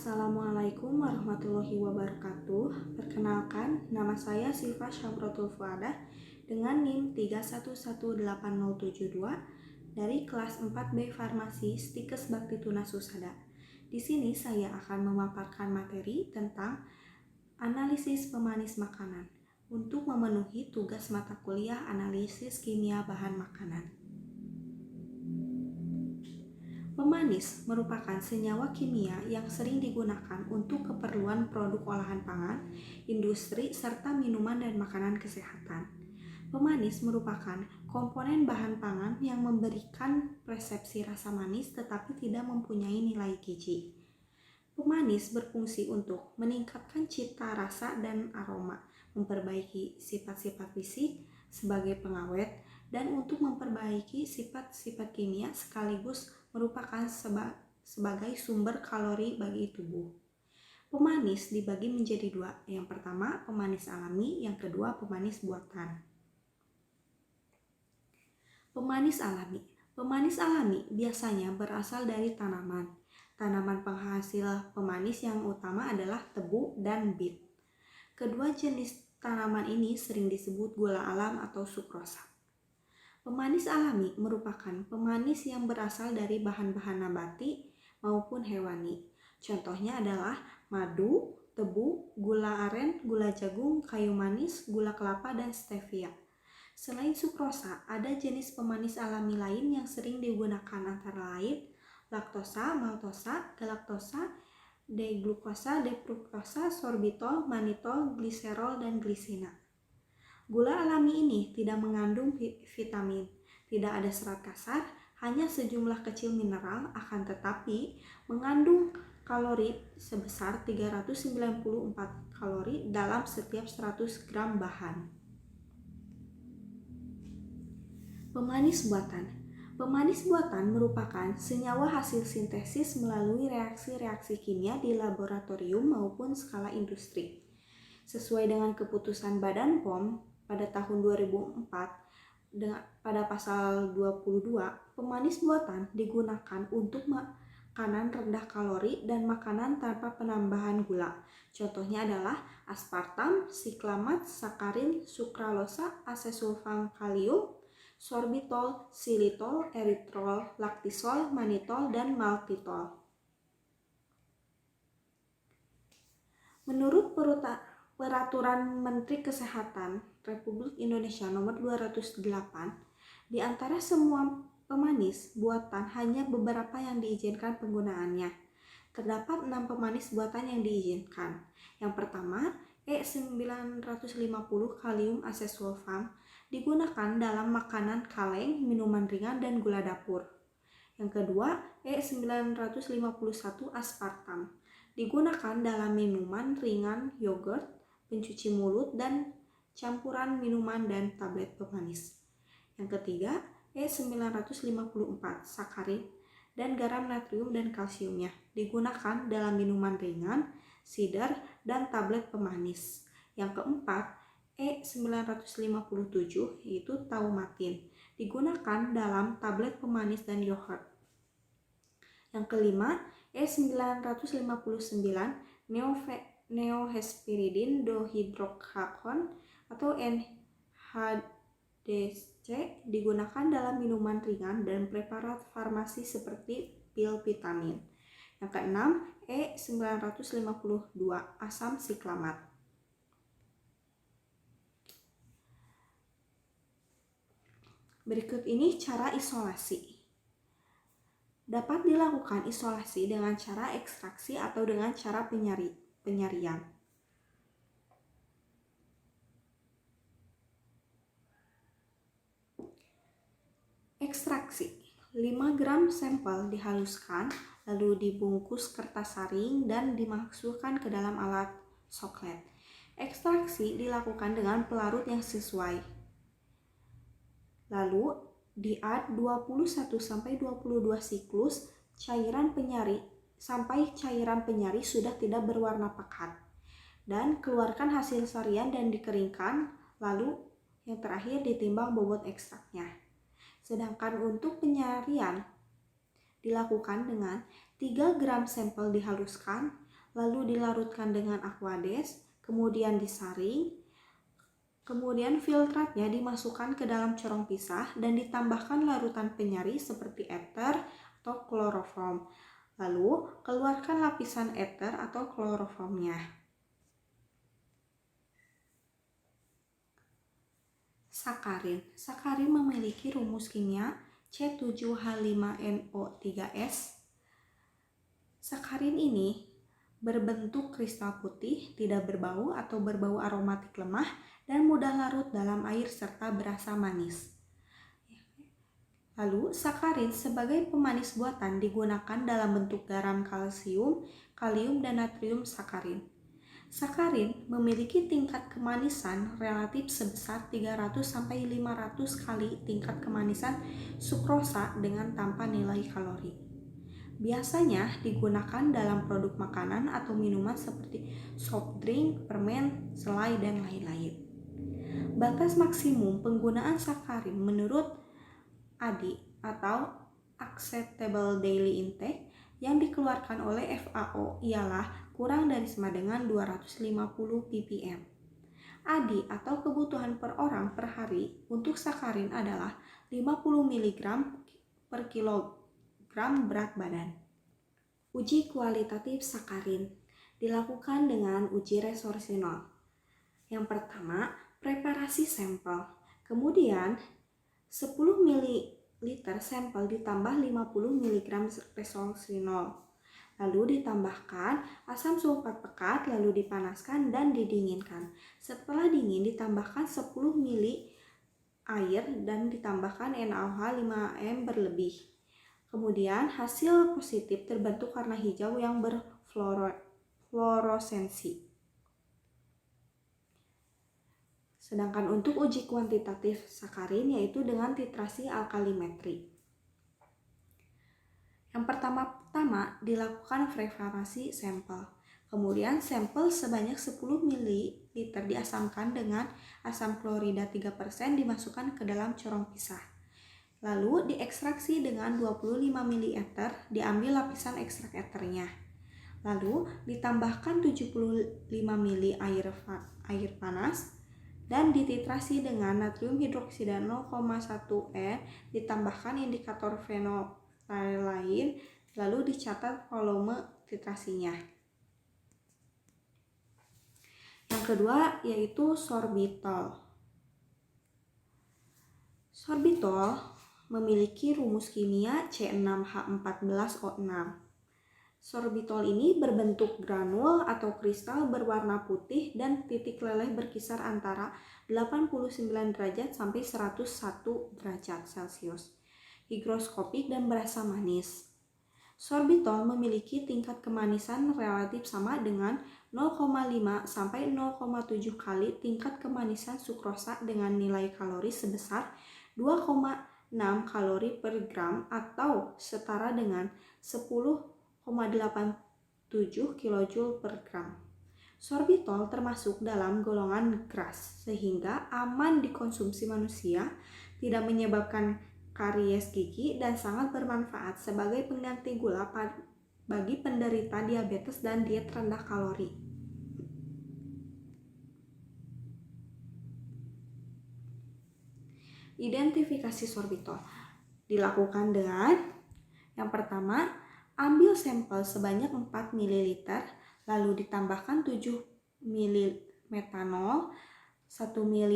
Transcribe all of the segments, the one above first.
Assalamualaikum warahmatullahi wabarakatuh. Perkenalkan, nama saya Sifa Syamrotul Fuadah dengan NIM 3118072 dari kelas 4B Farmasi Stikes Bakti Tunas Husada. Di sini saya akan memaparkan materi tentang analisis pemanis makanan untuk memenuhi tugas mata kuliah analisis kimia bahan makanan. Pemanis merupakan senyawa kimia yang sering digunakan untuk keperluan produk olahan pangan, industri, serta minuman dan makanan kesehatan. Pemanis merupakan komponen bahan pangan yang memberikan persepsi rasa manis tetapi tidak mempunyai nilai gizi. Pemanis berfungsi untuk meningkatkan cita rasa dan aroma, memperbaiki sifat-sifat fisik sebagai pengawet, dan untuk memperbaiki sifat-sifat kimia sekaligus merupakan sebagai sumber kalori bagi tubuh. Pemanis dibagi menjadi dua. Yang pertama, pemanis alami, yang kedua, pemanis buatan. Pemanis alami. Pemanis alami biasanya berasal dari tanaman. Tanaman penghasil pemanis yang utama adalah tebu dan bit. Kedua jenis tanaman ini sering disebut gula alam atau sukrosa. Pemanis alami merupakan pemanis yang berasal dari bahan-bahan nabati maupun hewani. Contohnya adalah madu, tebu, gula aren, gula jagung, kayu manis, gula kelapa, dan stevia. Selain sukrosa, ada jenis pemanis alami lain yang sering digunakan antara lain laktosa, maltosa, galaktosa, deglukosa, defruktosa, sorbitol, manitol, gliserol, dan glisina. Gula alami ini tidak mengandung vitamin, tidak ada serat kasar, hanya sejumlah kecil mineral, akan tetapi mengandung kalori sebesar 394 kalori dalam setiap 100 gram bahan. Pemanis buatan. Pemanis buatan merupakan senyawa hasil sintesis melalui reaksi-reaksi kimia di laboratorium maupun skala industri. Sesuai dengan keputusan Badan POM pada tahun 2004, pada pasal 22, pemanis buatan digunakan untuk makanan rendah kalori dan makanan tanpa penambahan gula. Contohnya adalah aspartam, siklamat, sakarin, sukralosa, asesulfam kalium, sorbitol, xilitol, eritrol, laktisol, manitol, dan maltitol. Menurut Peraturan Menteri Kesehatan Republik Indonesia Nomor 208, di antara semua pemanis buatan hanya beberapa yang diizinkan penggunaannya. Terdapat 6 pemanis buatan yang diizinkan. Yang pertama, E950 kalium asesulfam digunakan dalam makanan kaleng, minuman ringan, dan gula dapur. Yang kedua, E951 aspartam digunakan dalam minuman ringan, yogurt, pencuci mulut, dan campuran minuman dan tablet pemanis. Yang ketiga, E954 sakarin dan garam natrium dan kalsiumnya digunakan dalam minuman ringan, sider, dan tablet pemanis. Yang keempat, E957 yaitu taumatin digunakan dalam tablet pemanis dan yogurt. Yang kelima, E959 neohesperidin dihidrokakon atau NHDC digunakan dalam minuman ringan dan preparat farmasi seperti pil vitamin. Yang keenam, E952 asam siklamat. Berikut ini cara isolasi. Dapat dilakukan isolasi dengan cara ekstraksi atau dengan cara penyarian. Ekstraksi. 5 gram sampel dihaluskan, lalu dibungkus kertas saring dan dimasukkan ke dalam alat soklet. Ekstraksi dilakukan dengan pelarut yang sesuai. Lalu di-add 21-22 siklus cairan penyari sampai cairan penyari sudah tidak berwarna pekat, dan keluarkan hasil sarian dan dikeringkan, lalu yang terakhir ditimbang bobot ekstraknya. Sedangkan untuk penyarian dilakukan dengan 3 gram sampel dihaluskan, lalu dilarutkan dengan aqueous, kemudian disaring, kemudian filtratnya dimasukkan ke dalam corong pisah dan ditambahkan larutan penyari seperti ether atau kloroform. Lalu keluarkan lapisan ether atau kloroformnya. Sakarin. Sakarin memiliki rumus kimia C7H5NO3S. Sakarin ini berbentuk kristal putih, tidak berbau atau berbau aromatik lemah, dan mudah larut dalam air serta berasa manis. Lalu, sakarin sebagai pemanis buatan digunakan dalam bentuk garam kalsium, kalium, dan natrium sakarin. Sakarin memiliki tingkat kemanisan relatif sebesar 300-500 kali tingkat kemanisan sukrosa dengan tanpa nilai kalori. Biasanya digunakan dalam produk makanan atau minuman seperti soft drink, permen, selai, dan lain-lain. Batas maksimum penggunaan sakarin menurut ADI atau Acceptable Daily Intake yang dikeluarkan oleh FAO ialah kurang dari sama dengan 250 ppm. ADI atau kebutuhan per orang per hari untuk sakarin adalah 50 mg per kilogram berat badan. Uji kualitatif sakarin dilakukan dengan uji resorsinol. Yang pertama, preparasi sampel. Kemudian 10 ml sampel ditambah 50 mg resorsinol. Lalu ditambahkan asam sulfat pekat, lalu dipanaskan dan didinginkan. Setelah dingin ditambahkan 10 ml air dan ditambahkan NaOH 5 m berlebih. Kemudian hasil positif terbentuk warna hijau yang berfluoresensi. Sedangkan untuk uji kuantitatif sakarin yaitu dengan titrasi alkalimetri. Yang pertama-tama dilakukan preparasi sampel. Kemudian sampel sebanyak 10 ml diasamkan dengan asam klorida 3% dimasukkan ke dalam corong pisah. Lalu diekstraksi dengan 25 ml ether, diambil lapisan ekstrak ethernya. Lalu ditambahkan 75 ml air panas dan dititrasi dengan natrium hidroksida 0,1 N, ditambahkan indikator fenolftalein, lalu dicatat volume titrasinya. Yang kedua yaitu sorbitol. Sorbitol memiliki rumus kimia C6H14O6. Sorbitol ini berbentuk granul atau kristal berwarna putih dan titik leleh berkisar antara 89 derajat sampai 101 derajat Celcius. Higroskopik dan berasa manis. Sorbitol memiliki tingkat kemanisan relatif sama dengan 0,5 sampai 0,7 kali tingkat kemanisan sukrosa dengan nilai kalori sebesar 2,6 kalori per gram atau setara dengan 10,87 kJ per gram. Sorbitol termasuk dalam golongan GRAS sehingga aman dikonsumsi manusia, tidak menyebabkan karies gigi dan sangat bermanfaat sebagai pengganti gula bagi penderita diabetes dan diet rendah kalori. Identifikasi sorbitol dilakukan dengan yang pertama, ambil sampel sebanyak 4 ml, lalu ditambahkan 7 ml metanol, 1 ml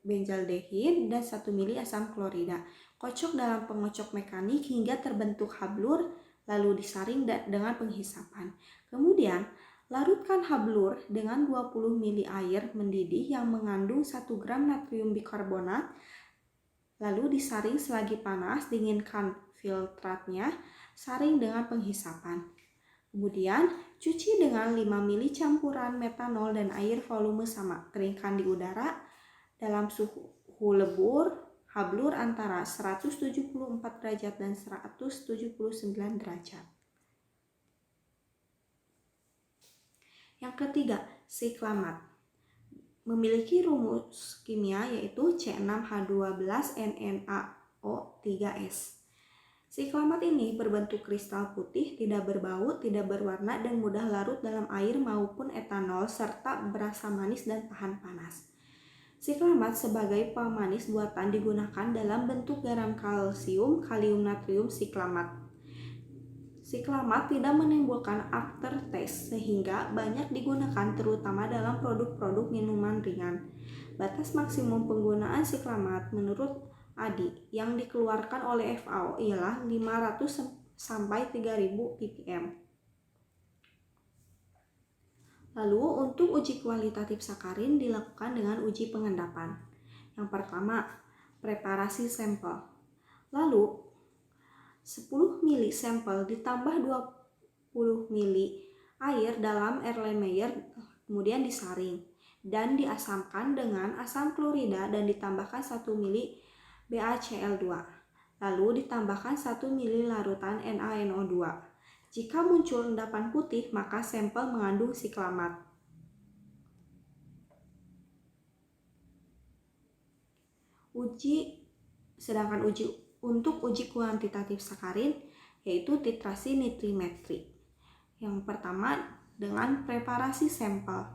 benzaldehyde, dan 1 ml asam klorida. Kocok dalam pengocok mekanik hingga terbentuk hablur, lalu disaring dengan penghisapan. Kemudian, larutkan hablur dengan 20 ml air mendidih yang mengandung 1 gram natrium bikarbonat, lalu disaring selagi panas, dinginkan filtratnya, saring dengan penghisapan. Kemudian, cuci dengan 5 ml campuran metanol dan air volume sama. Keringkan di udara dalam suhu hablur antara 174 derajat dan 179 derajat. Yang ketiga, siklamat. Memiliki rumus kimia yaitu C6H12NaO3S. Siklamat ini berbentuk kristal putih, tidak berbau, tidak berwarna, dan mudah larut dalam air maupun etanol, serta berasa manis dan tahan panas. Siklamat sebagai pemanis buatan digunakan dalam bentuk garam kalsium, kalium natrium siklamat. Siklamat tidak menimbulkan aftertaste sehingga banyak digunakan terutama dalam produk-produk minuman ringan. Batas maksimum penggunaan siklamat menurut Adi yang dikeluarkan oleh FAO ialah 500 sampai 3000 ppm. Lalu untuk uji kualitatif sakarin dilakukan dengan uji pengendapan. Yang pertama, preparasi sampel. Lalu 10 ml sampel ditambah 20 ml air dalam Erlenmeyer kemudian disaring dan diasamkan dengan asam klorida dan ditambahkan 1 ml BaCl2. Lalu ditambahkan 1 ml larutan NaNO2. Jika muncul endapan putih, maka sampel mengandung siklamat. Untuk uji kuantitatif sakarin yaitu titrasi nitrimetri. Yang pertama dengan preparasi sampel.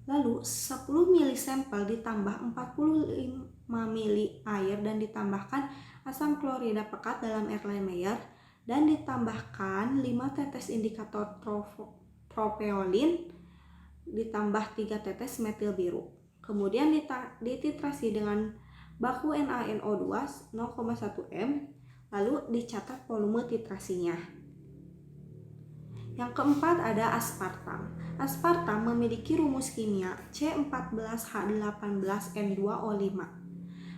Lalu 10 ml sampel ditambah 45 ml air dan ditambahkan asam klorida pekat dalam Erlenmeyer dan ditambahkan 5 tetes indikator tropeolin ditambah 3 tetes metil biru. Kemudian dititrasi dengan baku NaNO2 0,1 m, lalu dicatat volume titrasinya. Yang keempat ada aspartam. Aspartam memiliki rumus kimia C14H18N2O5.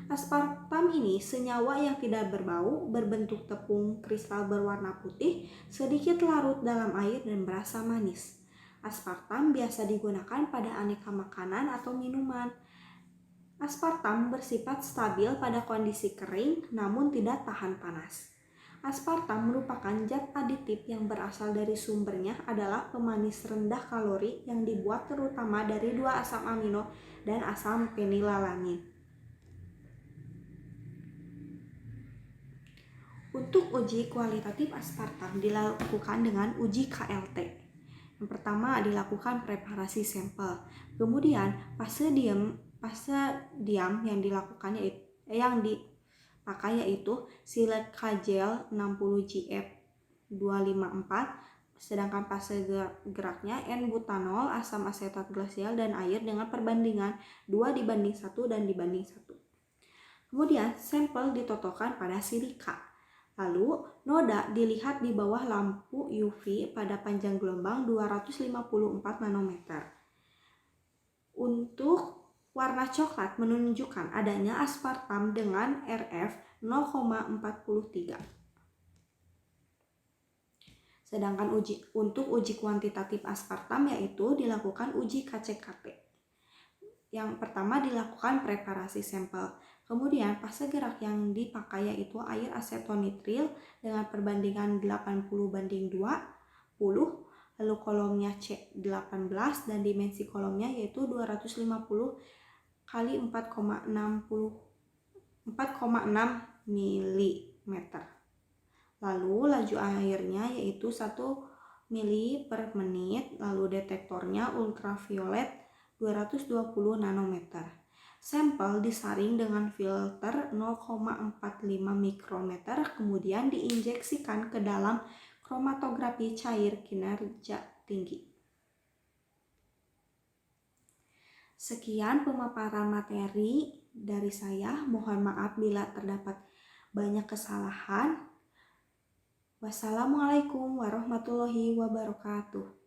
Aspartam ini senyawa yang tidak berbau, berbentuk tepung kristal berwarna putih, sedikit larut dalam air dan berasa manis. Aspartam biasa digunakan pada aneka makanan atau minuman. Aspartam bersifat stabil pada kondisi kering namun tidak tahan panas. Aspartam merupakan zat aditif yang berasal dari sumbernya adalah pemanis rendah kalori yang dibuat terutama dari 2 asam amino dan asam fenilalanin. Untuk uji kualitatif aspartam dilakukan dengan uji KLT. Yang pertama dilakukan preparasi sampel. Kemudian fase diam yang dilakukan yang dipakai yaitu silika gel 60 GF 254, sedangkan fase geraknya N-butanol, asam asetat glasial dan air dengan perbandingan 2:1 dan dibanding 1. Kemudian sampel ditotokkan pada silika. Lalu noda dilihat di bawah lampu UV pada panjang gelombang 254 nanometer. Untuk warna coklat menunjukkan adanya aspartam dengan RF 0,43. Sedangkan untuk uji kuantitatif aspartam yaitu dilakukan uji KCKT. Yang pertama dilakukan preparasi sampel. Kemudian fase gerak yang dipakai yaitu air asetonitril dengan perbandingan 80:20. Lalu kolomnya C18 dan dimensi kolomnya yaitu 250 kali 4,6 mm. Lalu laju airnya yaitu 1 ml per menit. Lalu detektornya ultraviolet 220 nanometer. Sampel disaring dengan filter 0,45 mikrometer kemudian diinjeksikan ke dalam kromatografi cair kinerja tinggi. Sekian pemaparan materi dari saya. Mohon maaf bila terdapat banyak kesalahan. Wassalamualaikum warahmatullahi wabarakatuh.